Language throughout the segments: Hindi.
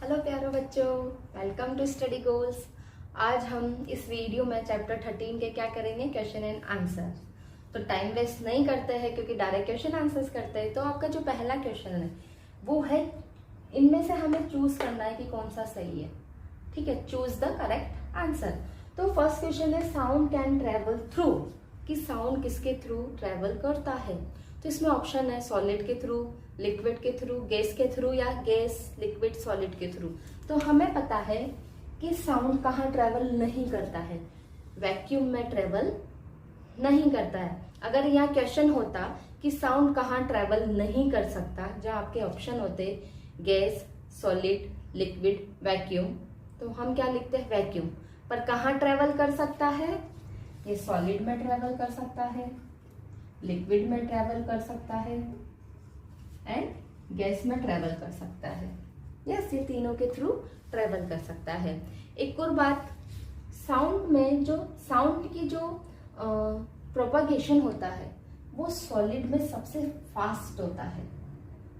हेलो प्यारे बच्चों, वेलकम टू स्टडी गोल्स। आज हम इस वीडियो में चैप्टर 13 के क्या करेंगे, क्वेश्चन एंड आंसर। तो टाइम वेस्ट नहीं करते हैं क्योंकि डायरेक्ट क्वेश्चन आंसर्स करते हैं। तो आपका जो पहला क्वेश्चन है वो है, इनमें से हमें चूज करना है कि कौन सा सही है। ठीक है, चूज द करेक्ट आंसर। तो फर्स्ट क्वेश्चन है, साउंड कैन ट्रेवल थ्रू, कि साउंड किसके थ्रू ट्रेवल करता है। तो इसमें ऑप्शन है सॉलिड के थ्रू, लिक्विड के थ्रू, गैस के थ्रू या गैस लिक्विड सॉलिड के थ्रू। तो हमें पता है कि साउंड कहाँ ट्रेवल नहीं करता है, वैक्यूम में ट्रेवल नहीं करता है। अगर यहाँ क्वेश्चन होता कि साउंड कहाँ ट्रेवल नहीं कर सकता, जहाँ आपके ऑप्शन होते गैस, सॉलिड, लिक्विड, वैक्यूम, तो हम क्या लिखते हैं वैक्यूम। पर कहाँ ट्रेवल कर सकता है, ये सॉलिड में ट्रेवल कर सकता है, लिक्विड में ट्रेवल कर सकता है एंड गैस में ट्रेवल कर सकता है। यस, ये तीनों के थ्रू ट्रेवल कर सकता है। एक और बात, साउंड में जो साउंड की जो प्रोपगेशन होता है वो सॉलिड में सबसे फास्ट होता है।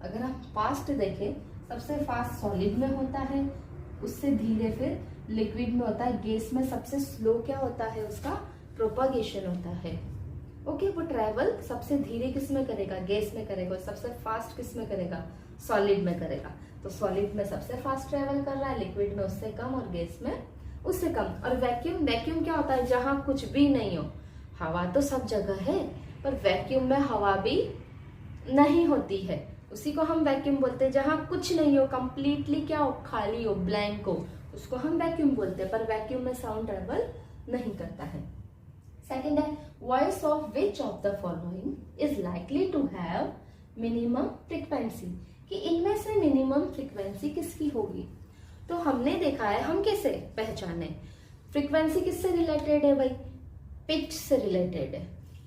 अगर हम फास्ट देखें, सबसे फास्ट सॉलिड में होता है, उससे धीरे फिर लिक्विड में होता है, गैस में सबसे स्लो क्या होता है, उसका प्रोपगेशन होता है। ओके, वो ट्रेवल सबसे धीरे किस में करेगा, गैस में करेगा, सबसे फास्ट किस में करेगा, सॉलिड में करेगा। तो सॉलिड में सबसे फास्ट ट्रेवल कर रहा है, लिक्विड में उससे कम और गैस में उससे कम। और वैक्यूम, वैक्यूम क्या होता है, जहां कुछ भी नहीं हो। हवा तो सब जगह है पर वैक्यूम में हवा भी नहीं होती है, उसी को हम वैक्यूम बोलते हैं। जहां कुछ नहीं हो, कंप्लीटली क्या हो, खाली हो, ब्लैंक हो, उसको हम वैक्यूम बोलते हैं। पर वैक्यूम में साउंड ट्रेवल नहीं करता है। सेकेंड है, voice of which of the following is likely to have minimum frequency, कि इनमें से मिनिमम फ्रीक्वेंसी किसकी होगी। तो हमने देखा है, हम कैसे पहचाने फ्रीक्वेंसी, किससे रिलेटेड है भाई, पिच से रिलेटेड है।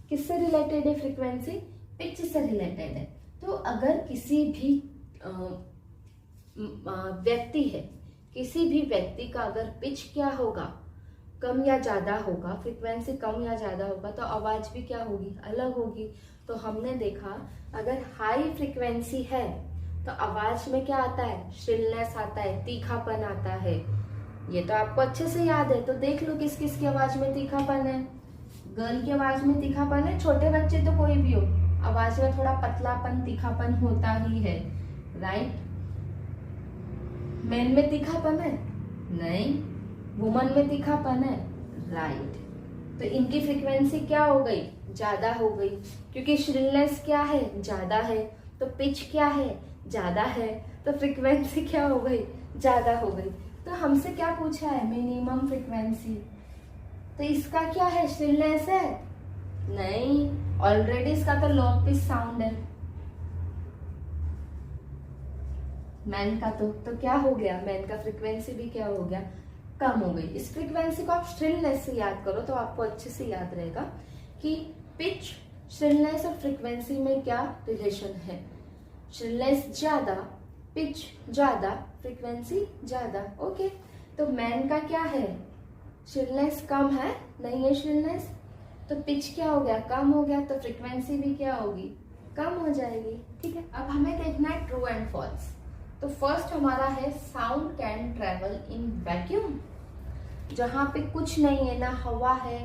किससे रिलेटेड है फ्रीक्वेंसी, पिच से रिलेटेड है। तो अगर किसी भी व्यक्ति है, किसी भी व्यक्ति का अगर पिच क्या होगा, कम या ज्यादा होगा, फ्रीक्वेंसी कम या ज्यादा होगा, तो आवाज भी क्या होगी, अलग होगी। तो हमने देखा अगर हाई फ्रीक्वेंसी है तो आवाज में क्या आता है, श्रिलनेस आता है, तीखापन आता है। ये तो आपको अच्छे से याद है। तो देख लो किस किस की आवाज में तीखापन है। गर्ल की आवाज में तीखापन है, छोटे बच्चे तो कोई भी हो, आवाज में थोड़ा पतलापन, तीखापन होता ही है, राइट। मेन में तीखापन है नहीं, वुमन में तीखापन है, राइट। तो इनकी फ्रीक्वेंसी क्या हो गई, ज्यादा हो गई, क्योंकि श्रिलनेस क्या है, ज्यादा है, तो पिच क्या है, ज्यादा है, तो फ्रीक्वेंसी क्या हो गई, ज्यादा हो गई। तो हमसे क्या पूछा है, मिनिमम फ्रीक्वेंसी। तो इसका क्या है, श्रिलनेस है नहीं, ऑलरेडी इसका तो लो पिच साउंड है मैन का। तो क्या हो गया, मैन का फ्रीक्वेंसी भी क्या हो गया, कम हो गई। इस फ्रीक्वेंसी को आप श्रिलनेस से याद करो तो आपको अच्छे से याद रहेगा कि पिच, श्रिलनेस और फ्रीक्वेंसी में क्या रिलेशन है। श्रिलनेस ज्यादा, पिच ज्यादा, फ्रीक्वेंसी ज्यादा। ओके, तो मैन का क्या है, श्रिलनेस कम है, नहीं है श्रिलनेस, तो पिच क्या हो गया, कम हो गया, तो फ्रीक्वेंसी भी क्या होगी, कम हो जाएगी। ठीक है, अब हमें देखना है ट्रू एंड फॉल्स। तो फर्स्ट हमारा है, sound can travel in vacuum, जहां पे कुछ नहीं है, ना हवा है,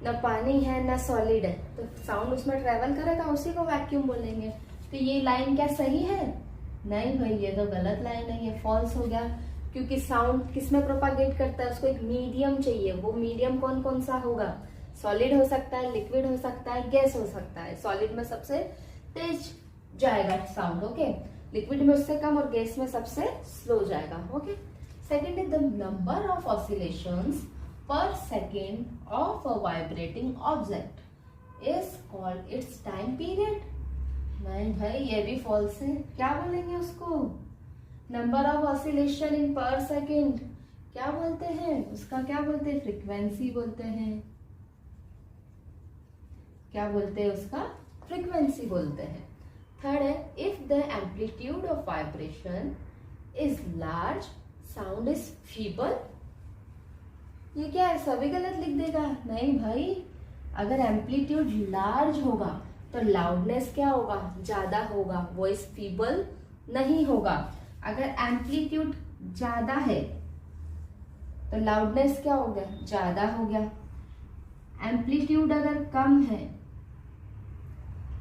ना पानी है, ना सॉलिड है, तो साउंड उसमें ट्रेवल करेगा, उसी को वैक्यूम बोलेंगे। तो ये लाइन क्या सही है, नहीं भाई, ये तो गलत लाइन है, ये फॉल्स हो गया। क्योंकि साउंड किसमें प्रोपागेट करता है, उसको एक मीडियम चाहिए। वो मीडियम कौन कौन सा होगा, सॉलिड हो सकता है, लिक्विड हो सकता है, गैस हो सकता है। सॉलिड में सबसे तेज जाएगा साउंड, ओके, लिक्विड में उससे कम और गैस में सबसे स्लो जाएगा। Okay, second is the number of oscillations per second of a vibrating object is called its time period. नहीं भाई, ये भी फॉल्स है। क्या बोलेंगे उसको, नंबर ऑफ ऑसिलेशन इन पर सेकेंड क्या बोलते हैं, उसका क्या बोलते हैं, फ्रीक्वेंसी बोलते हैं। क्या बोलते हैं उसका, फ्रीक्वेंसी बोलते हैं। थर्ड है, if the amplitude of vibration is large sound is feeble. ये क्या है, सभी गलत लिख देगा। नहीं भाई, अगर एम्पलीट्यूड लार्ज होगा तो लाउडनेस क्या होगा, ज्यादा होगा, वॉइस फीबल नहीं होगा। अगर एम्पलीट्यूड ज्यादा है तो लाउडनेस क्या हो गया, ज्यादा हो गया। एम्पलीट्यूड अगर कम है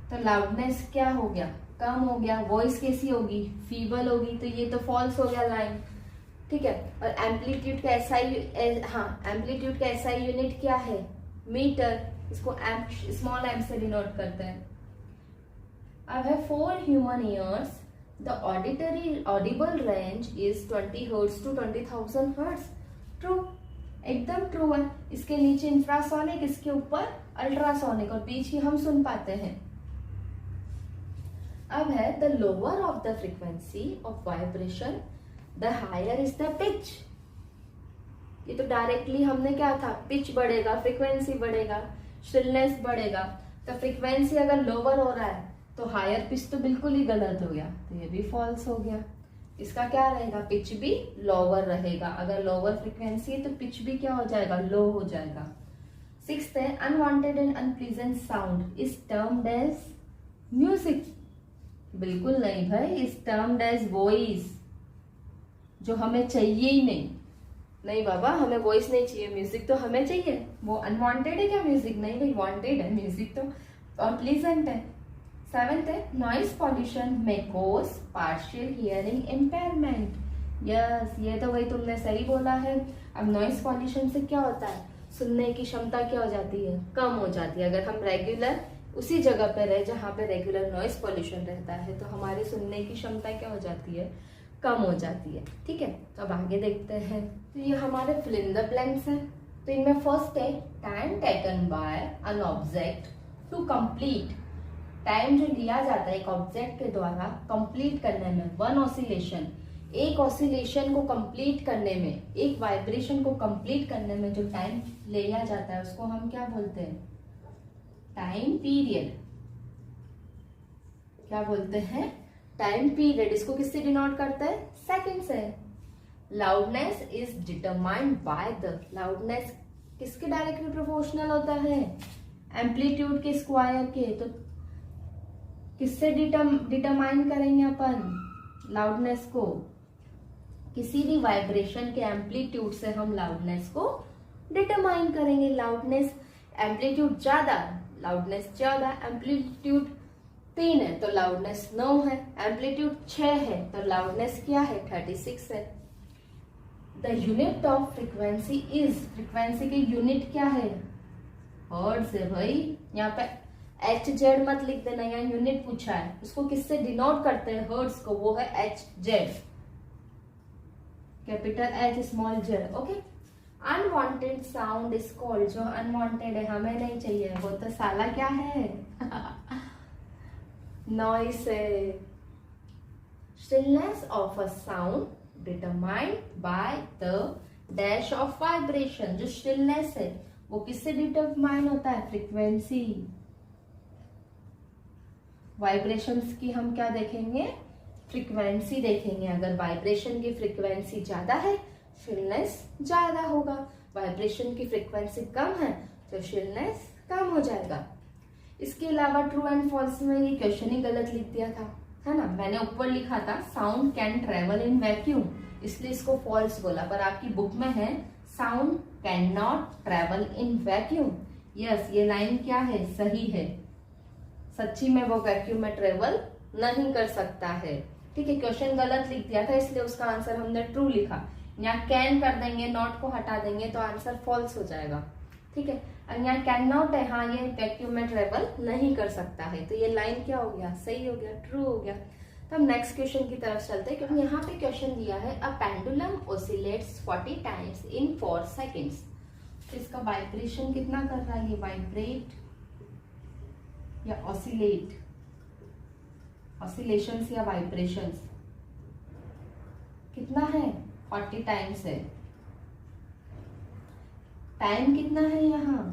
तो लाउडनेस क्या हो गया, कम हो गया। वॉइस कैसी होगी, फीबल होगी। तो ये तो फॉल्स हो गया लाइन, ठीक है। और एम्पलीट्यूड का एसआई, हाँ, एम्पलीट्यूड का एसआई यूनिट क्या है, मीटर। इसको एम्प, स्मॉल एम से डिनोट करते हैं। अब है for human ears the auditory audible range is 20 hertz to 20,000 hertz. True, एकदम ट्रू है। इसके नीचे इंफ्रासोनिक, इसके ऊपर अल्ट्रासोनिक, और बीच की हम सुन पाते हैं। अब है the lower of the frequency of vibration the higher is the pitch. ये तो डायरेक्टली हमने क्या था, पिच बढ़ेगा, फ्रीक्वेंसी बढ़ेगा, श्रिलनेस बढ़ेगा। तो फ्रीक्वेंसी अगर लोअर हो रहा है तो हायर पिच तो बिल्कुल ही गलत हो गया, तो ये भी फॉल्स हो गया। इसका क्या रहेगा, पिच भी लोअर रहेगा। अगर लोअर फ्रीक्वेंसी है तो पिच भी क्या हो जाएगा, लो हो जाएगा। 6th है unwanted and unpleasant sound is termed as music. बिल्कुल नहीं भाई, इज टर्म्ड एज वॉइस, जो हमें चाहिए ही नहीं। नहीं बाबा, हमें वॉइस नहीं चाहिए, म्यूजिक तो हमें चाहिए। वो अनवांटेड है क्या म्यूजिक, नहीं भाई, वांटेड है म्यूजिक तो, और प्लीजेंट है। 7th है नॉइज पॉल्यूशन में cause partial hearing impairment. Yes, ये तो भाई तुमने सही बोला है। अब नॉइज पॉल्यूशन से क्या होता है, सुनने की क्षमता क्या हो जाती है, कम हो जाती है। अगर हम रेगुलर उसी जगह पे रहे जहाँ पे रेगुलर नॉइज पॉल्यूशन रहता है तो हमारी सुनने की क्षमता क्या हो जाती है, कम हो जाती है, ठीक है। तो अब आगे देखते हैं। तो ये हमारे फिल इन द ब्लैंक्स हैं। तो इनमें फर्स्ट है time taken by an object to complete. Time जो लिया जाता है एक ऑब्जेक्ट के द्वारा कंप्लीट करने में, वन ऑसिलेशन, एक ऑसिलेशन को कंप्लीट करने में, एक वाइब्रेशन को कंप्लीट करने में जो टाइम लिया जाता है उसको हम क्या बोलते हैं, टाइम पीरियड। क्या बोलते हैं, टाइम पीरियड। इसको किससे डिनोट करते हैं, सेकंड से। Loudness is determined by the, loudness किसके डायरेक्टली प्रोपोर्शनल होता है, एम्पलीट्यूड के स्क्वायर के। तो किससे डिटरमाइन करेंगे अपन लाउडनेस को, किसी भी वाइब्रेशन के एम्पलीट्यूड से हम लाउडनेस को डिटरमाइन करेंगे। लाउडनेस एम्पलीट्यूड ज्यादा, लाउडनेस ज्यादा, एम्पलीट्यूड 3 है तो लाउडनेस 9 है, एम्पलीट्यूड 6 है तो लाउडनेस क्या है, 36 है। The unit of frequency is, frequency की यूनिट क्या है, हर्ट्ज है भाई। यहाँ पे HZ मत लिख देना, यहाँ यूनिट पूछा है, उसको किससे डिनोट करते हैं, हर्ट्ज को, वो है HZ, capital H small z, okay. Unwanted sound is called, जो अनवांटेड है, हमें नहीं चाहिए, वो तो साला क्या है नॉइस है। Stillness of a sound determined by the dash of vibration. जो स्टिलनेस है वो किससे डिटरमाइन होता है, फ्रीक्वेंसी। वाइब्रेशंस की हम क्या देखेंगे, फ्रीक्वेंसी देखेंगे। अगर वाइब्रेशन की फ्रीक्वेंसी ज्यादा है स्टिलनेस ज्यादा होगा, वाइब्रेशन की फ्रीक्वेंसी कम है तो स्टिलनेस कम हो जाएगा। इसके अलावा ट्रू एंड फॉल्स में ये क्वेश्चन ही गलत लिख दिया था, है ना। मैंने ऊपर लिखा था sound can travel in vacuum, इसलिए इसको फॉल्स बोला, पर आपकी बुक में है sound can not travel in vacuum. Yes, ये लाइन क्या है, सही है। सच्ची में वो वैक्यूम में ट्रेवल नहीं कर सकता है, ठीक है। क्वेश्चन गलत लिख दिया था इसलिए उसका आंसर हमने ट्रू लिखा। यहाँ कैन कर देंगे, नॉट को हटा देंगे तो आंसर फॉल्स हो जाएगा, ठीक है। और यहाँ कैन नॉट है, हाँ, ये वैक्यूम में ट्रेवल नहीं कर सकता है, तो ये लाइन क्या हो गया, सही हो गया, ट्रू हो गया। तो हम नेक्स्ट क्वेश्चन की तरफ चलते हैं, क्योंकि यहाँ पे क्वेश्चन दिया है a pendulum oscillates 40 times in 4 seconds. तो इसका वाइब्रेशन कितना कर रहा है, ये वाइब्रेट या ऑसिलेट, ऑसिलेशंस या वाइब्रेशंस कितना है, 40 टाइम्स है। टाइम कितना है यहाँ,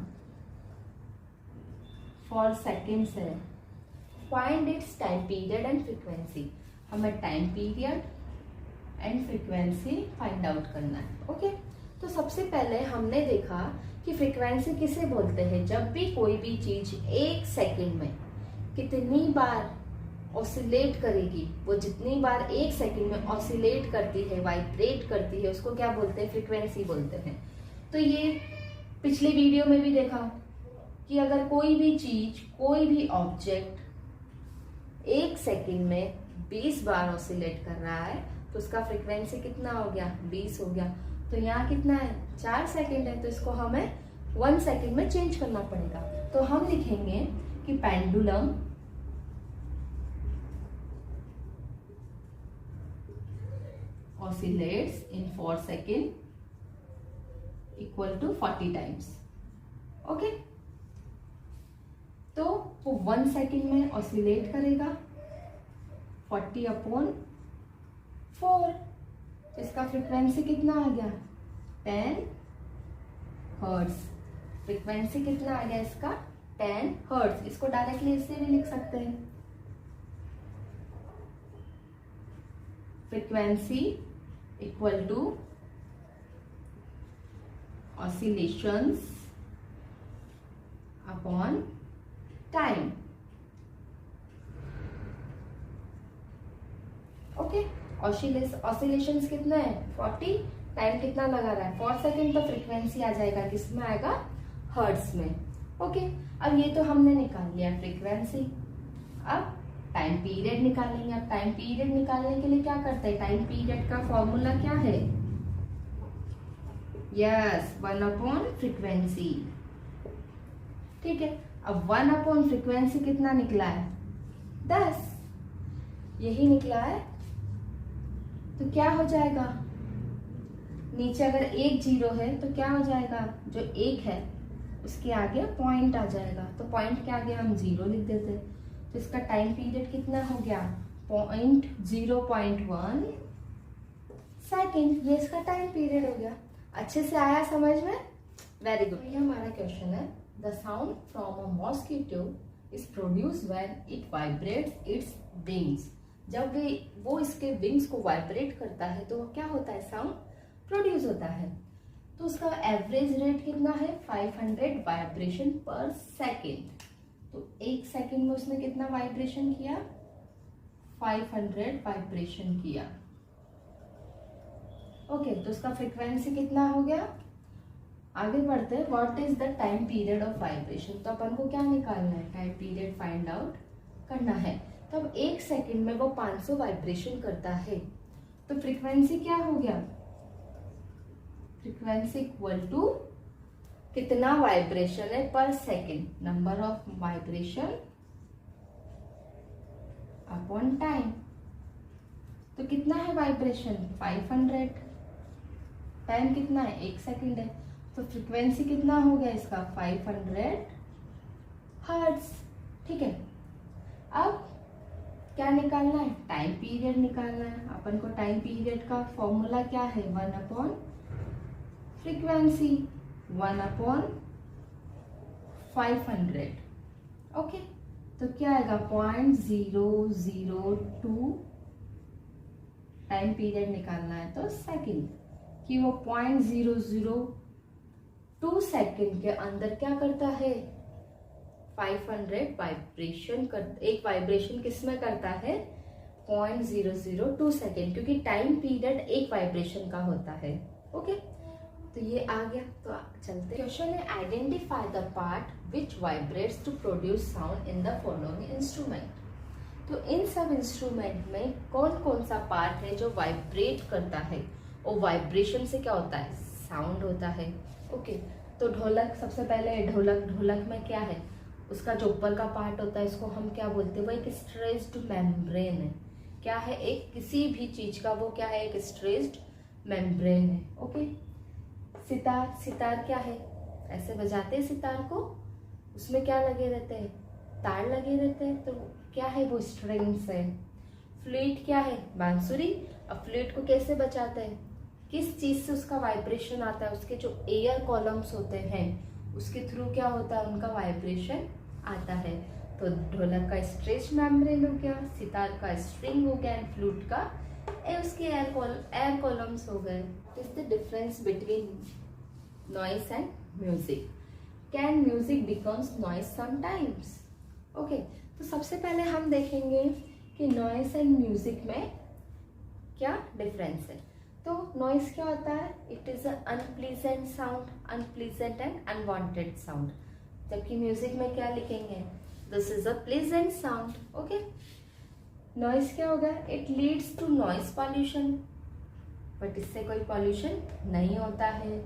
4 सेकेंड्स है। Find its time period and frequency, हमें time period and frequency find out करना है, ओके। तो सबसे पहले हमने देखा कि फ्रीक्वेंसी किसे बोलते हैं, जब भी कोई भी चीज 1 सेकेंड में कितनी बार ऑसिलेट करेगी, वो जितनी बार 1 सेकंड में ऑसिलेट करती है, वाइब्रेट करती है, उसको क्या बोलते हैं? फ्रीक्वेंसी बोलते हैं। तो ये पिछले वीडियो में भी देखा कि अगर कोई भी चीज, कोई भी ऑब्जेक्ट 1 सेकंड में 20 बार ऑसिलेट कर रहा है तो उसका फ्रीक्वेंसी कितना हो गया? 20 हो गया। तो यहाँ कितना है? 4 सेकंड है, तो इसको हमें 1 सेकंड में चेंज करना पड़ेगा। तो हम लिखेंगे कि pendulum oscillates in 4 second equal to 40 times. Okay, तो वो 1 सेकेंड में ऑसिलेट करेगा 40/4। इसका फ्रीक्वेंसी कितना आ गया? 10 हर्ट्ज। फ्रीक्वेंसी कितना आ गया इसका? 10 हर्ट्ज। इसको डायरेक्टली इससे भी लिख सकते हैं, frequency equal to oscillations upon time. Okay, oscillations कितना है? 40। टाइम कितना लगा रहा है? 4 सेकेंड। तो फ्रीक्वेंसी आ जाएगा किसमें? आएगा हर्ट्ज में। ओके, अब ये तो हमने निकाल लिया फ्रीक्वेंसी। अब टाइम पीरियड निकालेंगे। अब टाइम पीरियड निकालने के लिए क्या करते हैं? टाइम पीरियड का फॉर्मूला क्या है? यस, 1/फ्रीक्वेंसी। ठीक है, अब 1/फ्रीक्वेंसी कितना निकला है? 10। यही निकला है। तो क्या हो जाएगा? नीचे अगर 1 0 है तो क्या हो जाएगा? जो 1 है उसके आगे पॉइंट आ जाएगा, तो पॉइंट के आगे हम 0 लिख देते हैं। तो इसका टाइम पीरियड कितना हो गया? 0.1 सेकेंड। ये इसका टाइम पीरियड हो गया। अच्छे से आया समझ में? Very good. ये हमारा क्वेश्चन है, the sound from a mosquito is produce when it vibrates its wings. जब वो इसके विंग्स को वाइब्रेट करता है तो क्या होता है? साउंड प्रोड्यूस होता है। तो उसका एवरेज रेट कितना है? 500 वाइब्रेशन पर सेकेंड। तो 1 सेकेंड में उसने कितना वाइब्रेशन किया? 500 वाइब्रेशन किया। ओके, तो उसका फ्रीक्वेंसी कितना हो गया? आगे बढ़ते हैं। What is the time period of vibration? तो अपन को क्या निकालना है? टाइम पीरियड फाइंड आउट करना है। तो अब 1 सेकेंड में वो 500 वाइब्रेशन करता है, तो फ्रीक्वेंसी क्या हो गया? फ्रीक्वेंसी इक्वल टू कितना वाइब्रेशन है पर second, number of vibration upon time. तो कितना है वाइब्रेशन? 500। टाइम कितना है? 1 सेकेंड है। तो फ्रीक्वेंसी कितना हो गया इसका? 500 हर्ट्ज। ठीक है, अब क्या निकालना है? टाइम पीरियड निकालना है। अपन को टाइम पीरियड का फॉर्मूला क्या है? 1/फ्रीक्वेंसी, 1/500। ओके, तो क्या आएगा? 0.002 टाइम पीरियड निकालना है तो सेकंड, कि वो 0.002 सेकंड के अंदर क्या करता है? 500 वाइब्रेशन कर। एक वाइब्रेशन किसमें करता है? 0.002 सेकेंड, क्योंकि टाइम पीरियड एक वाइब्रेशन का होता है। ओके, तो ये आ गया। तो चलते क्वेश्चन है, identify the part which vibrates to produce sound in the following instrument. तो इन सब इंस्ट्रूमेंट में कौन कौन सा पार्ट है जो वाइब्रेट करता है? और वाइब्रेशन से क्या होता है? साउंड होता है। ओके, तो ढोलक, सबसे पहले ढोलक में क्या है? उसका जो ऊपर का पार्ट होता है इसको हम क्या बोलते हैं? वो एक स्ट्रेच्ड मेम्ब्रेन है। क्या है? एक किसी भी चीज का वो क्या है? एक स्ट्रेच्ड मेम्ब्रेन है। ओके, सितार क्या है? ऐसे बजाते हैं सितार को, उसमें क्या लगे रहते हैं? तार लगे रहते हैं, तो क्या है? वो स्ट्रिंग्स है। फ्लूट क्या है? बांसुरी। अब फ्लूट को कैसे बजाते हैं? किस चीज से उसका वाइब्रेशन आता है? उसके जो एयर कॉलम्स होते हैं उसके थ्रू क्या होता है? उनका वाइब्रेशन आता है। तो ढोलक का स्ट्रेच मेम्ब्रेन हो गया, सितार का स्ट्रिंग हो गया, एंड फ्लूट का उसके एयर कॉलम्स हो गए। Is the difference between noise and music. Can music becomes noise sometimes? Okay, तो सबसे पहले हम देखेंगे कि नॉइस एंड म्यूजिक में क्या डिफरेंस है। तो नॉइस क्या होता है, it is unpleasant sound, unpleasant and unwanted sound, जबकि म्यूजिक में क्या लिखेंगे, this is a pleasant sound. Okay, noise क्या होगा, it leads to noise pollution, but इससे कोई पॉल्यूशन नहीं होता है।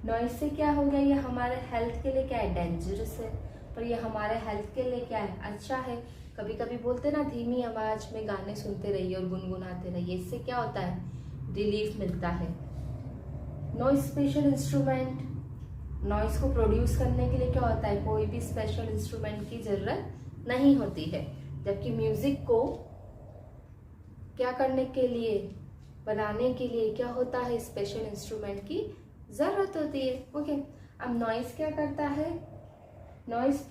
नॉइस से क्या होगा, ये हमारे हेल्थ के लिए क्या है, डेंजरस है, पर ये हमारे हेल्थ के लिए क्या है, अच्छा है। कभी कभी बोलते ना धीमी आवाज में गाने सुनते रहिए और गुनगुनाते रहिए, इससे क्या होता है, रिलीफ मिलता है। नॉइस स्पेशल इंस्ट्रूमेंट, नॉइस को प्रोड्यूस करने के लिए क्या होता है, कोई भी स्पेशल इंस्ट्रूमेंट की जरूरत नहीं होती है, जबकि म्यूजिक को क्या करने के लिए, बनाने के लिए क्या होता है, स्पेशल इंस्ट्रूमेंट की जरूरत होती है। ओके, अब नॉइस क्या करता है, noise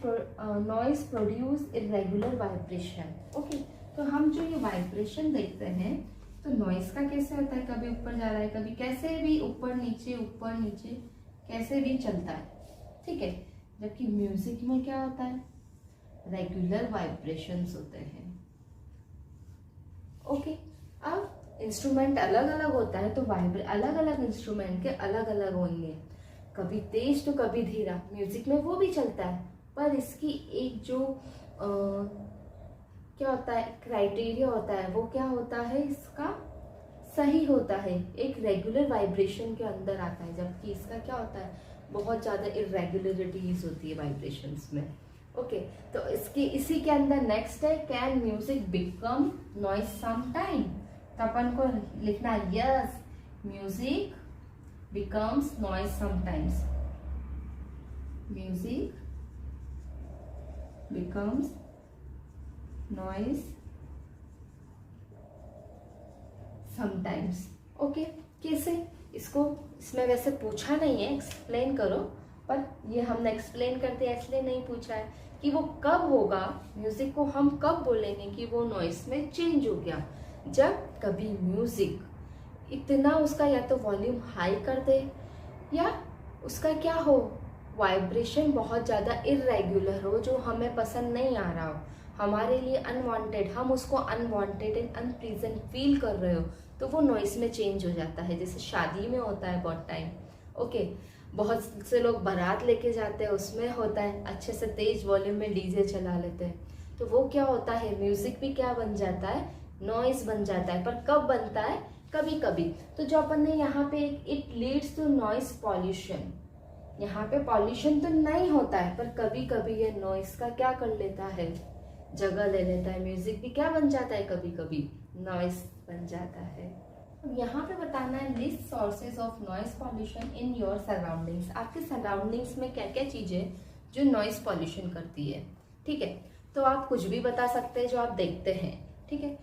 produce irregular vibration. Okay, तो हम जो ये वाइब्रेशन देखते हैं, तो नॉइस का कैसे होता है, कभी ऊपर जा रहा है, कभी कैसे भी ऊपर नीचे कैसे भी चलता है, ठीक है। जबकि म्यूजिक में क्या होता है, रेगुलर वाइब्रेशंस होते हैं। ओके, अब इंस्ट्रूमेंट अलग अलग होता है, तो अलग अलग इंस्ट्रूमेंट के अलग अलग होंगे, कभी तेज तो कभी धीरा, म्यूजिक में वो भी चलता है, पर इसकी एक जो क्या होता है, क्राइटेरिया होता है, वो क्या होता है, इसका सही होता है, एक रेगुलर वाइब्रेशन के अंदर आता है, जबकि इसका क्या होता है, बहुत ज़्यादा इरेगुलरिटीज होती है वाइब्रेशंस में। ओके, तो इसी के अंदर नेक्स्ट है, can music become noise some time, तो अपन को लिखना है yes, music becomes noise sometimes, music becomes noise sometimes। Okay, कैसे, इसमें वैसे पूछा नहीं है एक्सप्लेन करो, पर ये हमने एक्सप्लेन करते हैं इसलिए नहीं पूछा है कि वो कब होगा, म्यूजिक को हम कब बोलेंगे कि वो नॉइस में चेंज हो गया, जब कभी म्यूजिक इतना उसका या तो वॉल्यूम हाई कर दे, या उसका क्या हो, वाइब्रेशन बहुत ज़्यादा इरेगुलर हो, जो हमें पसंद नहीं आ रहा हो, हमारे लिए अनवांटेड, हम उसको अनवांटेड एंड अनप्लीजेंट फील कर रहे हो, तो वो नॉइस में चेंज हो जाता है, जैसे शादी में होता है बहुत टाइम। ओके, बहुत से लोग बारात लेके जाते हैं, उसमें होता है अच्छे से तेज वॉल्यूम में डीजे चला लेते हैं, तो वो क्या होता है, म्यूजिक भी क्या बन जाता है, नॉइस बन जाता है, पर कब बनता है, कभी कभी। तो जो अपन ने यहाँ पे it leads to noise pollution, यहाँ पे पॉल्यूशन तो नहीं होता है, पर कभी कभी ये नॉइस का क्या कर लेता है, जगह ले लेता है, म्यूजिक भी क्या बन जाता है, कभी कभी नॉइस बन जाता है। अब यहाँ पे बताना है list sources of noise pollution in your surroundings, आपके सराउंडिंग्स में क्या क्या चीजें जो नॉइस पॉल्यूशन करती है, ठीक है। तो आप कुछ भी बता सकते हैं जो आप देखते हैं, ठीक है,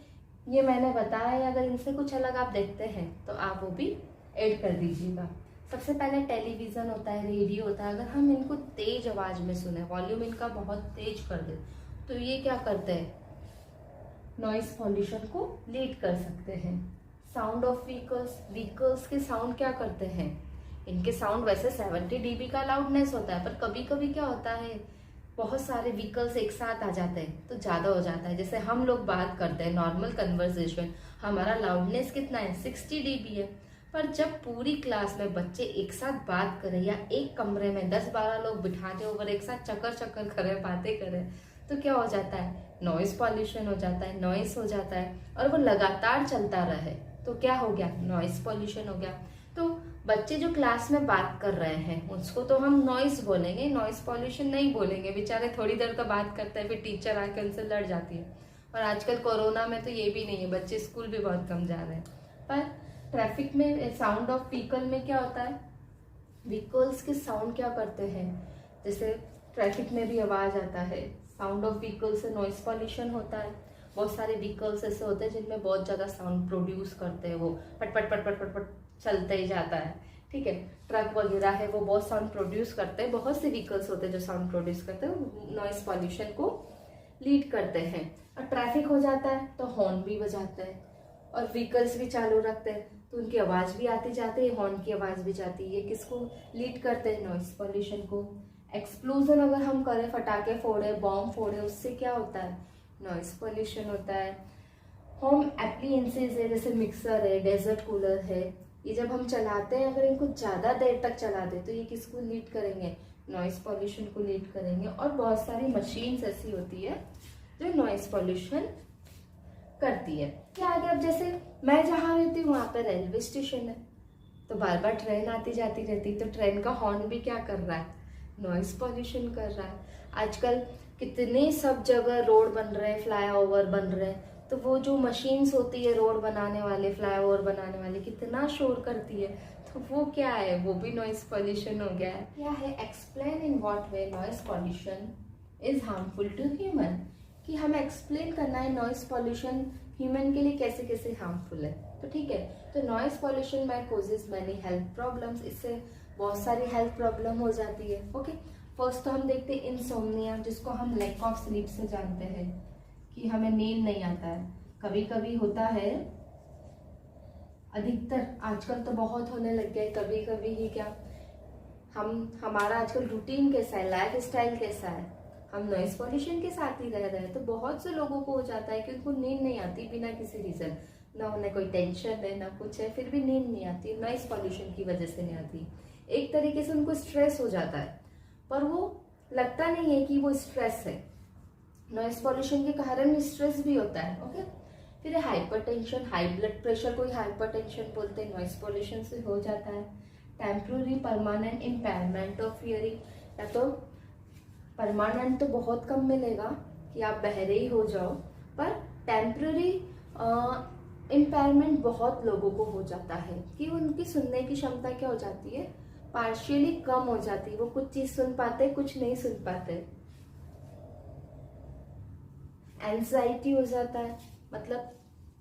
ये मैंने बताया है, अगर इनसे कुछ अलग आप देखते हैं तो आप वो भी ऐड कर दीजिएगा। सबसे पहले टेलीविज़न होता है, रेडियो होता है, अगर हम इनको तेज आवाज़ में सुने, वॉल्यूम इनका बहुत तेज कर दे, तो ये क्या करते हैं, नॉइस पॉल्यूशन को लीड कर सकते हैं। साउंड ऑफ व्हीकल्स के साउंड क्या करते हैं, इनके साउंड वैसे 70 dB का लाउडनेस होता है, पर कभी कभी क्या होता है, बहुत सारे व्हीकल्स एक साथ आ जाते हैं तो ज़्यादा हो जाता है। जैसे हम लोग बात करते हैं नॉर्मल कन्वर्सेशन, हमारा लाउडनेस कितना है, 60 dB है, पर जब पूरी क्लास में बच्चे एक साथ बात करें, या एक कमरे में 10-12 लोग बिठा के ऊपर एक साथ चक्कर करें, बातें करें, तो क्या हो जाता है, नॉइस पॉल्यूशन हो जाता है, नॉइस हो जाता है, और वो लगातार चलता रहे तो क्या हो गया, नॉइस पॉल्यूशन हो गया। तो बच्चे जो क्लास में बात कर रहे हैं उसको तो हम नॉइस बोलेंगे, नॉइस पॉल्यूशन नहीं बोलेंगे, बेचारे थोड़ी देर तो बात करते हैं, फिर टीचर आके उनसे लड़ जाती है। और आजकल कोरोना में तो ये भी नहीं है, बच्चे स्कूल भी बहुत कम जा रहे हैं। पर ट्रैफिक में, साउंड ऑफ व्हीकल में क्या होता है, व्हीकल्स के साउंड क्या करते हैं, जैसे ट्रैफिक में भी आवाज आता है, साउंड ऑफ व्हीकल से नॉइस पॉल्यूशन होता है। बहुत सारे व्हीकल्स ऐसे होते हैं जिनमें बहुत ज्यादा साउंड प्रोड्यूस करते हैं, वो पट पट पट पट पट पट चलते ही जाता है, ठीक है। ट्रक वगैरह है वो बहुत साउंड प्रोड्यूस करते हैं, बहुत से व्हीकल्स होते हैं जो साउंड प्रोड्यूस करते हैं, नॉइस पॉल्यूशन को लीड करते हैं। और ट्रैफिक हो जाता है तो हॉर्न भी बजाते हैं, और व्हीकल्स भी चालू रखते हैं तो उनकी आवाज भी आती जाती है, हॉर्न की आवाज भी जाती है, ये किसको लीड करते हैं, नॉइस पॉल्यूशन को। एक्सप्लोजन अगर हम करें, फटाके फोड़े, बॉम्ब फोड़े, उससे क्या होता है, नॉइस पॉल्यूशन होता है। होम एप्लियंसेस है, जैसे मिक्सर है, डेजर्ट कूलर है, ये जब हम चलाते हैं अगर इनको ज़्यादा देर तक चला दे तो ये किसको लीड करेंगे, नॉइस पॉल्यूशन को लीड करेंगे। और बहुत सारी मशीन्स ऐसी होती है जो नॉइस पॉल्यूशन करती है। क्या आगे, अब जैसे मैं जहाँ रहती हूँ वहाँ पे रेलवे स्टेशन है, तो बार बार ट्रेन आती जाती रहती, तो ट्रेन का हॉर्न भी क्या कर रहा है, नॉइस पॉल्यूशन कर रहा है। आजकल कितने सब जगह रोड बन रहे हैं, फ्लाईओवर बन रहे हैं, तो वो जो मशीन्स होती है रोड बनाने वाले, फ्लाईओवर बनाने वाले, कितना शोर करती है, तो वो क्या है, वो भी नॉइस पॉल्यूशन हो गया है। क्या है, explain in what way noise pollution is harmful to human, कि हमें एक्सप्लेन करना है नॉइस पॉल्यूशन ह्यूमन के लिए कैसे कैसे हार्मफुल है। तो ठीक है, तो नॉइस पॉल्यूशन में कोजेज मैनी हेल्थ प्रॉब्लम्स, इससे बहुत सारी हेल्थ प्रॉब्लम हो जाती है। ओके, फर्स्ट तो हम देखते हैं इंसोम्निया, जिसको हम लैक ऑफ स्लीप से जानते हैं कि हमें नींद नहीं आता है। कभी कभी होता है, अधिकतर आजकल तो बहुत होने लग गया है, कभी कभी ही क्या, हमारा आजकल रूटीन कैसा है, लाइफ स्टाइल कैसा है, हम नॉइस पॉल्यूशन के साथ ही रह रहे हैं, तो बहुत से लोगों को हो जाता है कि उनको नींद नहीं आती बिना किसी रीजन, ना उन्हें कोई टेंशन है ना कुछ है, फिर भी नींद नहीं आती, नॉइस पॉल्यूशन की वजह से नहीं आती। एक तरीके से उनको स्ट्रेस हो जाता है, पर वो लगता नहीं है कि वो स्ट्रेस है, नॉइस पॉल्यूशन के कारण स्ट्रेस भी होता है। ओके, फिर हाइपरटेंशन, हाई ब्लड प्रेशर, कोई हाइपरटेंशन बोलते हैं, नॉइस पॉल्यूशन से हो जाता है। Temporary permanent impairment of hearing, या तो परमानेंट तो बहुत कम मिलेगा कि आप बहरे ही हो जाओ, पर टेम्पररी इम्पेयरमेंट बहुत लोगों को हो जाता है कि उनकी सुनने की क्षमता क्या हो जाती है, पार्शियली कम हो जाती है, वो कुछ चीज सुन पाते, कुछ नहीं सुन पाते। एंजाइटी हो जाता है, मतलब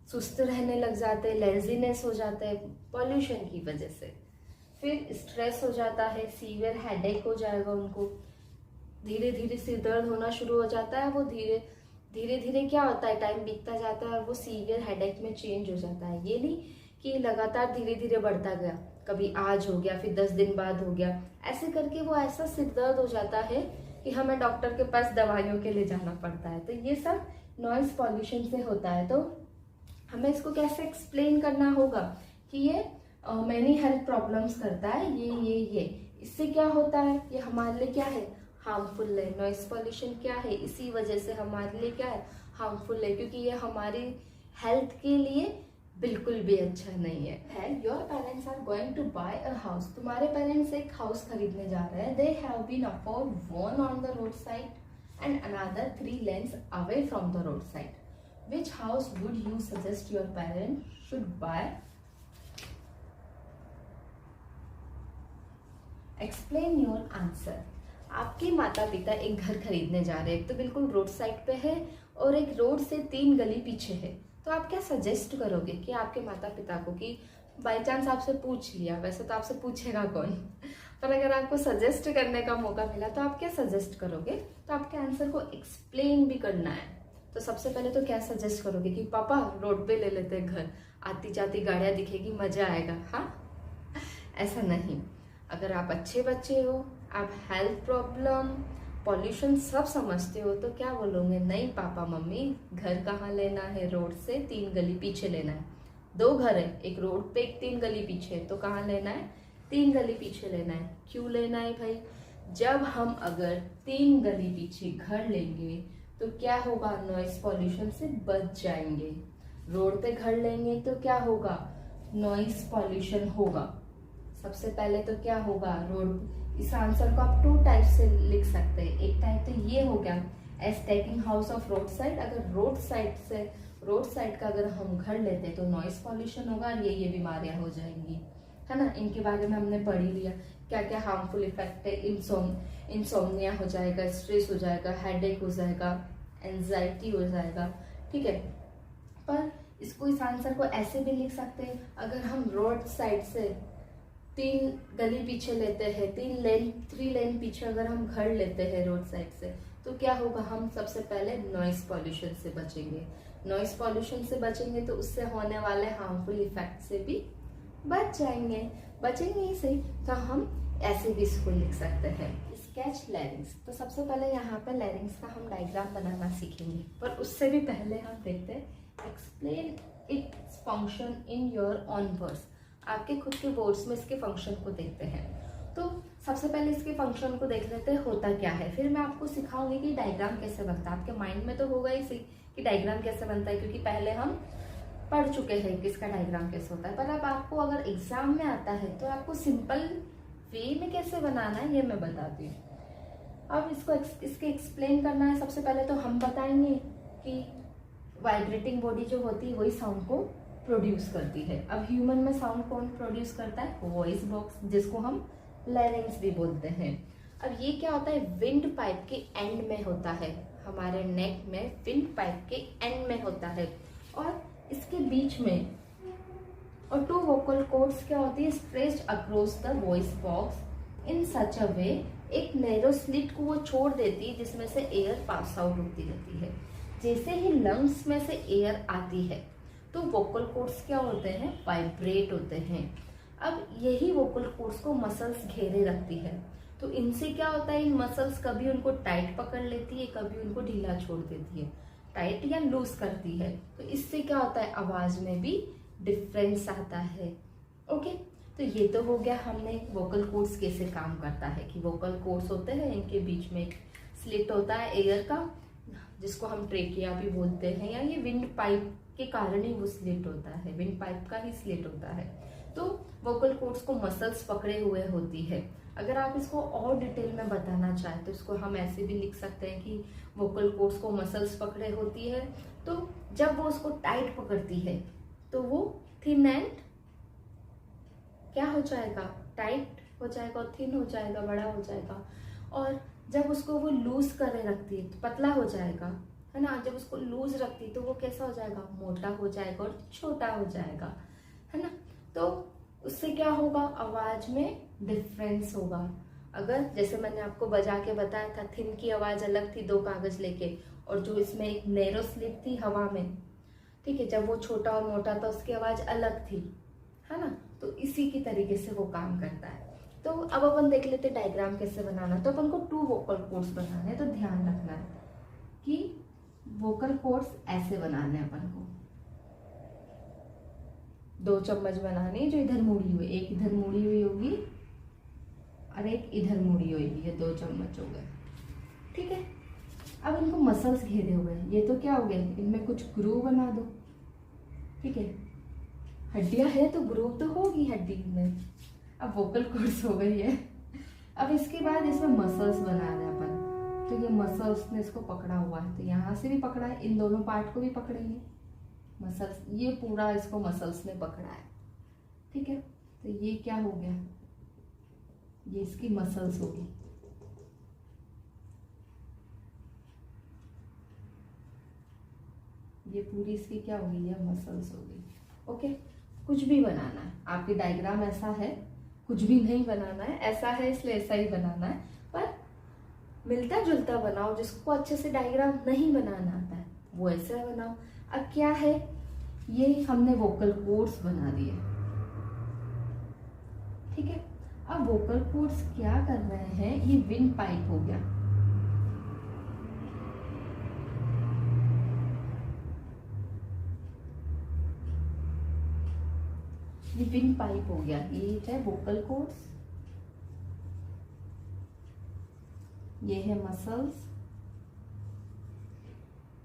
सुस्त रहने लग जाते हैं, लेजीनेस हो जाता है पॉल्यूशन की वजह से। फिर स्ट्रेस हो जाता है, सीवियर हेडेक हो जाएगा उनको, धीरे धीरे सिर दर्द होना शुरू हो जाता है, वो धीरे धीरे क्या होता है, टाइम बीतता जाता है और वो सीवियर हेडेक में चेंज हो जाता है। ये नहीं कि लगातार धीरे धीरे बढ़ता गया, कभी आज हो गया फिर 10 दिन बाद हो गया, ऐसे करके वो ऐसा सिर दर्द हो जाता है कि हमें डॉक्टर के पास दवाइयों के लिए जाना पड़ता है। तो ये सब नॉइज पॉल्यूशन से होता है। तो हमें इसको कैसे एक्सप्लेन करना होगा कि ये मैनी हेल्थ प्रॉब्लम्स करता है, ये इससे क्या होता है, ये हमारे लिए क्या है, हार्मफुल है। नॉइस पॉल्यूशन क्या है, इसी वजह से हमारे लिए क्या है, हार्मफुल है, क्योंकि ये हमारी हेल्थ के लिए बिल्कुल भी अच्छा नहीं है। Your parents are going to buy a house, तुम्हारे पेरेंट्स एक हाउस खरीदने जा रहे हैं। They have been afford one on the road side and another 3 lanes away from the road side. Which house would you suggest your parents should buy? Explain your answer. आपके माता पिता एक घर खरीदने जा रहे हैं, एक तो बिल्कुल रोड साइड पे है और एक रोड से 3 गली पीछे है। तो आप क्या सजेस्ट करोगे कि आपके माता पिता को, कि बाई चांस आपसे पूछ लिया, वैसे तो आपसे पूछेगा कौन, पर अगर आपको सजेस्ट करने का मौका मिला तो आप क्या सजेस्ट करोगे? तो आपके आंसर को एक्सप्लेन भी करना है। तो सबसे पहले तो क्या सजेस्ट करोगे कि पापा रोड पे ले लेते हैं घर, आती जाती गाड़ियाँ दिखेगी, मजा आएगा। हाँ, ऐसा नहीं। अगर आप अच्छे बच्चे हो, आप हेल्थ प्रॉब्लम, पॉल्यूशन सब समझते हो, तो क्या बोलोगे? नहीं पापा मम्मी, घर कहाँ लेना है, रोड से 3 गली पीछे लेना है। 2 घर है, एक रोड पे एक 3 गली पीछे, तो कहाँ लेना है? 3 गली पीछे लेना है। क्यों लेना है भाई? जब हम अगर 3 गली पीछे घर लेंगे तो क्या होगा, नॉइस पॉल्यूशन से बच जाएंगे। रोड पे घर लेंगे तो क्या होगा, नॉइस पॉल्यूशन होगा। सबसे पहले तो क्या होगा, रोड, इस आंसर को आप 2 टाइप से लिख सकते हैं। एक टाइप तो ये हो गया, as taking house of road side, अगर रोड साइड का अगर हम घर लेते हैं तो नॉइस पॉल्यूशन होगा और ये बीमारियां हो जाएंगी, है ना। इनके बारे में हमने पढ़ ही लिया, क्या क्या हार्मफुल इफेक्ट है। इंसोम्निया हो जाएगा, स्ट्रेस हो जाएगा, हेडेक हो जाएगा, एंजाइटी हो जाएगा, ठीक है। पर इसको, इस आंसर को ऐसे भी लिख सकते हैं, अगर हम रोड साइड से 3 गली पीछे लेते हैं, 3 लेन पीछे अगर हम घर लेते हैं रोड साइड से, तो क्या होगा, हम सबसे पहले नॉइस पॉल्यूशन से बचेंगे। नॉइस पॉल्यूशन से बचेंगे तो उससे होने वाले हार्मफुल इफेक्ट से भी बचेंगे ही सही। तो हम ऐसे भी इसको लिख सकते हैं। स्केच लैरिंग्स, तो सबसे पहले यहाँ पे लैरिंग्स का हम डायग्राम बनाना सीखेंगे, पर उससे भी पहले हम देखते हैं explain its function in your on words. आपके खुद के वर्ड्स में इसके फंक्शन को देखते हैं। तो सबसे पहले इसके फंक्शन को देख लेते हैं होता क्या है, फिर मैं आपको सिखाऊंगी कि डायग्राम कैसे बनता है। आपके माइंड में तो होगा ही कि डायग्राम कैसे बनता है, क्योंकि पहले हम पढ़ चुके हैं कि इसका डायग्राम कैसे होता है। पर अब आपको अगर एग्जाम में आता है तो आपको सिंपल वे में कैसे बनाना है ये मैं बताती हूँ। अब इसके एक्सप्लेन करना है। सबसे पहले तो हम बताएंगे कि वाइब्रेटिंग बॉडी जो होती है वही साउंड को प्रोड्यूस करती है। अब ह्यूमन में साउंड कौन प्रोड्यूस करता है? वॉइस बॉक्स, जिसको हम लैरिंग्स भी बोलते हैं। अब ये क्या होता है? विंड पाइप के एंड में होता है, हमारे नेक में विंड पाइप के एंड में होता है, और इसके बीच में और टू वोकल कॉर्ड्स क्या होती है? Stretched across the voice box in such a way, एक नैरो स्लिट को वो छोड़ देती है जिसमें से एयर पास आउट होती रहती है। जैसे ही लंग्स में से एयर आती है तो वोकल कॉर्ड्स क्या होते हैं? वाइब्रेट होते हैं। अब यही वोकल कॉर्ड्स को मसल्स घेरे रखती है, तो इनसे क्या होता है? इन मसल्स कभी उनको टाइट पकड़ लेती है, कभी उनको ढीला छोड़ देती है, टाइट या लूज करती है। तो इससे क्या होता है? आवाज में भी डिफरेंस आता है। ओके, तो ये तो हो गया हमने वोकल कॉर्ड्स कैसे काम करता है, कि वोकल कॉर्ड्स होते हैं, इनके बीच में एक स्लिट होता है एयर का, जिसको हम ट्रेकिया भी बोलते हैं, या ये विंड पाइप के कारण ही वो स्लिट होता है, विंड पाइप का ही स्लिट होता है। तो वोकल कॉर्ड्स को मसल्स पकड़े हुए होती है। अगर आप इसको और डिटेल में बताना चाहें तो इसको हम ऐसे भी लिख सकते हैं कि वोकल कॉर्ड्स को मसल्स पकड़े होती है, तो जब वो उसको टाइट पकड़ती है तो वो थिन एंड क्या हो जाएगा? टाइट हो जाएगा, और थिन हो जाएगा, बड़ा हो जाएगा। और जब उसको वो लूज करे रखती है तो पतला हो जाएगा, है ना। जब उसको लूज रखती तो वो कैसा हो जाएगा? मोटा हो जाएगा और छोटा हो जाएगा, है ना। तो उससे क्या होगा? आवाज में डिफरेंस होगा। अगर जैसे मैंने आपको बजा के बताया था, थिन की आवाज अलग थी 2 कागज लेके, और जो इसमें एक नैरो स्लिट थी हवा में, ठीक है, जब वो छोटा और मोटा था उसकी आवाज अलग थी, है ना। तो इसी की तरीके से वो काम करता है। तो अब अपन देख लेते डायग्राम कैसे बनाना। तो अपन को 2 वोकल कॉर्ड्स बनाने हैं, तो ध्यान रखना है कि वोकल कॉर्ड्स ऐसे बनाने हैं अपन को। 2 चम्मच बनाने जो इधर मुड़ी हुई, एक इधर मुड़ी हुई होगी और एक इधर मुड़ी हुई, ये 2 चम्मच हो गए, ठीक है। अब इनको मसल्स घेरे हुए, ये तो क्या हो गए? इनमें कुछ ग्रूव बना दो, ठीक है। हड्डियां है तो ग्रूव तो होगी हड्डी में। अब वोकल कॉर्ड्स हो गई है। अब इसके बाद इसमें मसल्स बना रहे हैं अपन, तो ये मसल्स ने इसको पकड़ा हुआ है, तो यहाँ से भी पकड़ा है, इन दोनों पार्ट को भी पकड़ेंगे मसल्स, ये पूरा इसको मसल्स ने पकड़ा है, ठीक है। तो ये क्या हो गया? ये इसकी मसल्स होगी। ये पूरी इसकी क्या होगी? ये मसल्स होगी। ओके, कुछ भी बनाना है, आपकी डायग्राम ऐसा है, कुछ भी नहीं बनाना है, ऐसा है इसलिए ऐसा ही बनाना है, पर मिलता जुलता बनाओ। जिसको अच्छे से डायग्राम नहीं बनाना आता है वो ऐसा बनाओ। अब क्या है? ये हमने वोकल कॉर्ड्स बना दिए, ठीक है। अब वोकल कॉर्ड्स क्या कर रहे हैं? ये विंड पाइप हो गया, ये विंड पाइप हो गया, ये है वोकल कॉर्ड्स, ये है मसल्स,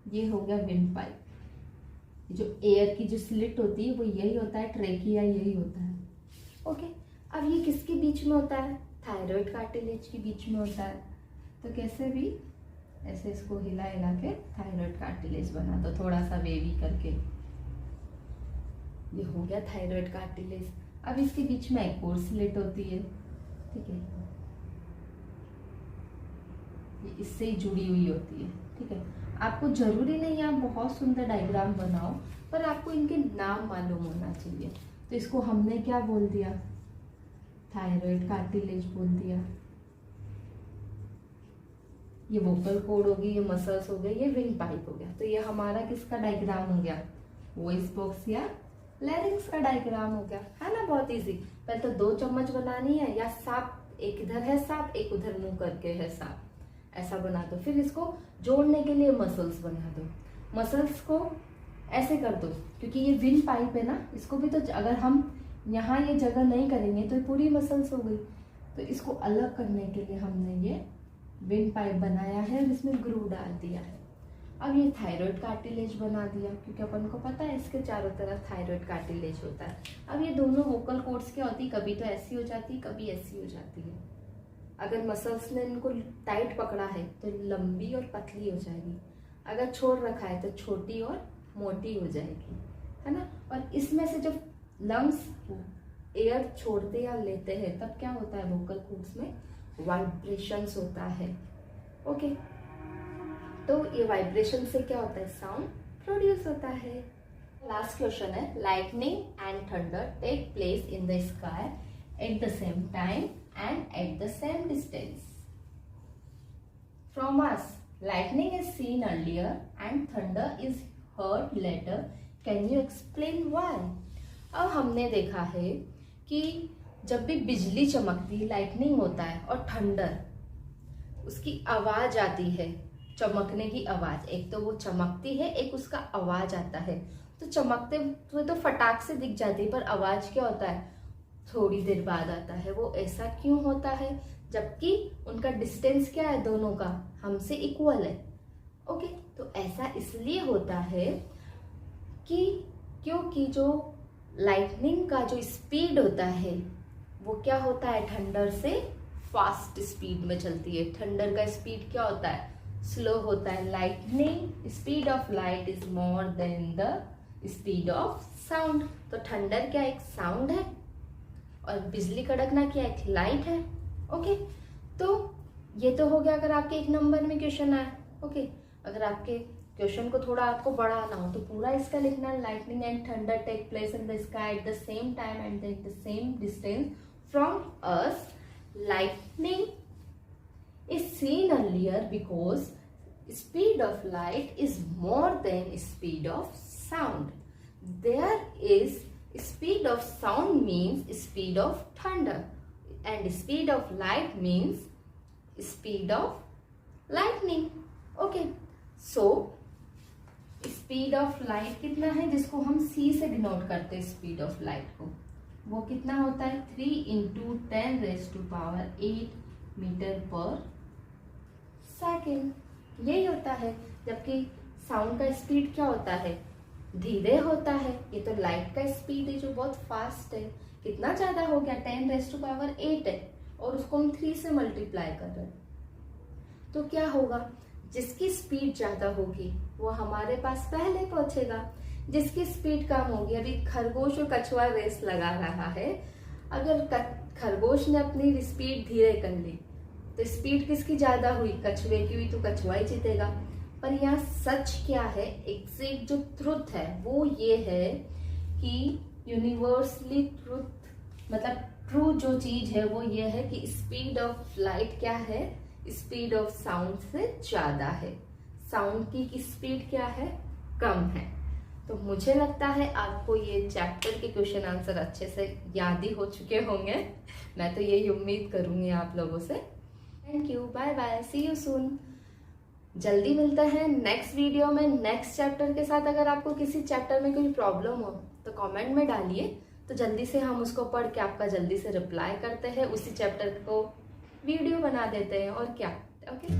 ये हो गया विंड पाइप। जो एयर की जो स्लिट होती है वो यही होता है, ट्रेकिया यही होता है। ओके, अब ये किसके बीच में होता है? थायराइड कार्टिलेज के बीच में होता है। तो कैसे भी ऐसे इसको हिला हिला के थायराइड कार्टिलेज बना दो, थोड़ा सा वेवी करके, ये हो गया थायराइड कार्टिलेज। अब इसके बीच में एक और स्लिट होती है, ठीक है, ये इससे ही जुड़ी हुई होती है, ठीक है। आपको जरूरी नहीं आप बहुत सुंदर डायग्राम बनाओ, पर आपको इनके नाम मालूम होना चाहिए। तो इसको हमने क्या बोल दिया? थायराइड कार्टिलेज बोल दिया। ये वोकल कॉर्ड होगी, ये मसल्स हो गए, ये विंड पाइप हो गया। तो ये हमारा किसका डायग्राम हो गया? वॉइस बॉक्स या लैरिंग्स का डायग्राम हो गया, है ना। बहुत इजी। पहले तो 2 चम्मच बनानी है, या सांप एक इधर है, सांप एक उधर मुंह करके है सांप, ऐसा बना दो। फिर इसको जोड़ने के लिए मसल्स बना दो। मसल्स को ऐसे कर दो, क्योंकि ये विंड पाइप है ना, इसको भी तो अगर हम यहाँ ये जगह नहीं करेंगे तो पूरी मसल्स हो गई। तो इसको अलग करने के लिए हमने ये विंड पाइप बनाया है और इसमें ग्रू डाल दिया है। अब ये थायराइड कार्टिलेज बना दिया, क्योंकि अपन को पता है इसके चारों तरफ थायराइड कार्टिलेज होता है। अब ये दोनों वोकल कॉर्ड्स क्या होती, कभी तो ऐसी हो जाती है, कभी ऐसी हो जाती है। अगर मसल्स ने इनको टाइट पकड़ा है तो लंबी और पतली हो जाएगी, अगर छोड़ रखा है तो छोटी और मोटी हो जाएगी, है ना। और इसमें से जब लंग्स एयर छोड़ते या लेते हैं तब क्या होता है, वोकल कॉर्ड्स में वाइब्रेशंस होता है। ओके, तो ये वाइब्रेशन से क्या होता है, साउंड प्रोड्यूस होता है। लास्ट क्वेश्चन है, lightning and thunder take place in the sky at the same time and at the same distance from us. Lightning is seen earlier and thunder is heard later. Can you explain why? अब हमने देखा है कि जब भी बिजली चमकती, लाइटनिंग होता है, और थंडर, उसकी आवाज आती है, चमकने की आवाज, एक तो वो चमकती है, एक उसका आवाज आता है। तो चमकते हुए तो फटाक से दिख जाती है, पर आवाज क्या होता है, थोड़ी देर बाद आता है। वो ऐसा क्यों होता है, जबकि उनका डिस्टेंस क्या है, दोनों का हमसे इक्वल है। ओके, तो ऐसा इसलिए होता है कि क्योंकि जो लाइटनिंग का जो स्पीड होता है वो क्या होता है, थंडर से फास्ट स्पीड में चलती है। थंडर का स्पीड क्या होता है, स्लो होता है। Lightning speed of light is more then the speed of sound. तो थंडर क्या एक साउंड है और बिजली कड़कना क्या एक लाइट है। ओके, तो ये तो हो गया अगर आपके एक नंबर में क्वेश्चन आया। ओके, अगर आपके क्वेश्चन को थोड़ा आपको बढ़ाना हो तो पूरा इसका लिखना, lightning and thunder take place in the sky at the same time and at the same distance from us. Lightning is seen earlier because speed of light is more than speed of sound. There is speed of sound means speed of thunder and speed of light means speed of lightning. Okay, so speed of light कितना है, जिसको हम c से डिनोट करते हैं स्पीड ऑफ लाइट को, वो कितना होता है 3 × 10⁸ मीटर पर सेकेंड। यही होता है, जबकि साउंड का स्पीड क्या होता है, धीरे होता है। ये तो लाइट का स्पीड है जो बहुत फास्ट है, कितना ज्यादा हो गया 10⁸ है, और उसको हम 3 से मल्टीप्लाई कर रहे हैं। तो क्या होगा, जिसकी स्पीड ज्यादा होगी वो हमारे पास पहले पहुंचेगा, जिसकी स्पीड कम होगी। अभी खरगोश और कछुआ रेस लगा रहा है, अगर खरगोश ने अपनी स्पीड धीरे कर ली तो स्पीड किसकी ज्यादा हुई, कछुए की हुई, तो कछुआ ही जीतेगा। पर यहाँ सच क्या है, एग्जैक्ट जो ट्रुथ है वो ये है कि यूनिवर्सली ट्रुथ, मतलब ट्रू जो चीज है वो ये है कि स्पीड ऑफ लाइट क्या है, स्पीड ऑफ साउंड से ज्यादा है। साउंड की स्पीड क्या है, कम है। तो मुझे लगता है आपको ये चैप्टर के क्वेश्चन आंसर अच्छे से याद ही हो चुके होंगे, मैं तो यही उम्मीद करूंगी आप लोगों से। Thank you, bye bye, see you soon. जल्दी मिलते हैं नेक्स्ट वीडियो में नेक्स्ट चैप्टर के साथ। अगर आपको किसी चैप्टर में कोई प्रॉब्लम हो तो कमेंट में डालिए, तो जल्दी से हम उसको पढ़ के आपका जल्दी से रिप्लाई करते हैं, उसी चैप्टर को वीडियो बना देते हैं, और क्या। ओके।